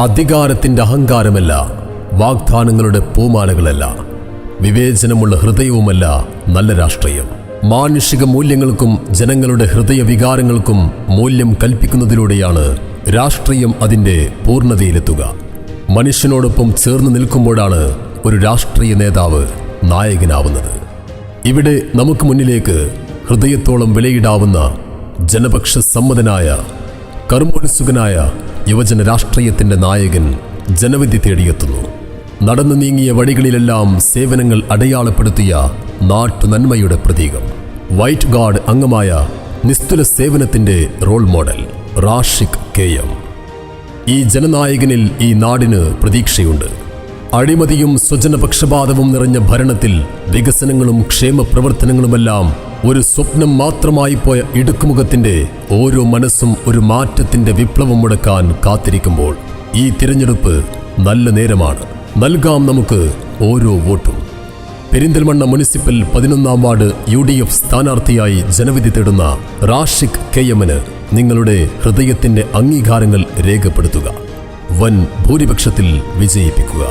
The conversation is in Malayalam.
അധികാരത്തിന്റെ അഹങ്കാരമല്ല, വാഗ്ദാനങ്ങളുടെ പൂമാലകളല്ല, വിവേചനമുള്ള ഹൃദയവുമല്ല നല്ല രാഷ്ട്രീയം. മാനുഷിക മൂല്യങ്ങൾക്കും ജനങ്ങളുടെ ഹൃദയവികാരങ്ങൾക്കും മൂല്യം കൽപ്പിക്കുന്നതിലൂടെയാണ് രാഷ്ട്രീയം അതിൻ്റെ പൂർണ്ണതയിലെത്തുക. മനുഷ്യനോടൊപ്പം ചേർന്ന് നിൽക്കുമ്പോഴാണ് ഒരു രാഷ്ട്രീയ നേതാവ് നായകനാവുന്നത്. ഇവിടെ നമുക്ക് മുന്നിലേക്ക് ഹൃദയത്തോളം വിലയിടാവുന്ന ജനപക്ഷ സമ്മതനായ കർമ്മോത്സുകനായ യുവജന രാഷ്ട്രീയത്തിൻ്റെ നായകൻ ജനവിധി തേടിയെത്തുന്നു. നടന്നു നീങ്ങിയ വഴികളിലെല്ലാം സേവനങ്ങൾ അടയാളപ്പെടുത്തിയ നാട്ടുനന്മയുടെ പ്രതീകം, വൈറ്റ് ഗാർഡ് അംഗമായ നിസ്തുല സേവനത്തിൻ്റെ റോൾ മോഡൽ റാഷിഖ് KM. ഈ ജനനായകനിൽ ഈ നാടിന് പ്രതീക്ഷയുണ്ട്. അഴിമതിയും സ്വജനപക്ഷപാതവും നിറഞ്ഞ ഭരണത്തിൽ വികസനങ്ങളും ക്ഷേമപ്രവർത്തനങ്ങളുമെല്ലാം ഒരു സ്വപ്നം മാത്രമായി പോയ ഇടുക്കുമുഖത്തിൻ്റെ ഓരോ മനസ്സും ഒരു മാറ്റത്തിൻ്റെ വിപ്ലവം മുടക്കാൻ കാത്തിരിക്കുമ്പോൾ ഈ തിരഞ്ഞെടുപ്പ് നല്ല നേരമാണ്. നൽകാം നമുക്ക് ഓരോ വോട്ടും. പെരിന്തൽമണ്ണ മുനിസിപ്പൽ 11-ാം വാർഡ് UDF സ്ഥാനാർത്ഥിയായി ജനവിധി തേടുന്ന റാഷിഖ് KMന് നിങ്ങളുടെ ഹൃദയത്തിൻ്റെ അംഗീകാരങ്ങൾ രേഖപ്പെടുത്തുക. വൻ ഭൂരിപക്ഷത്തിൽ വിജയിപ്പിക്കുക.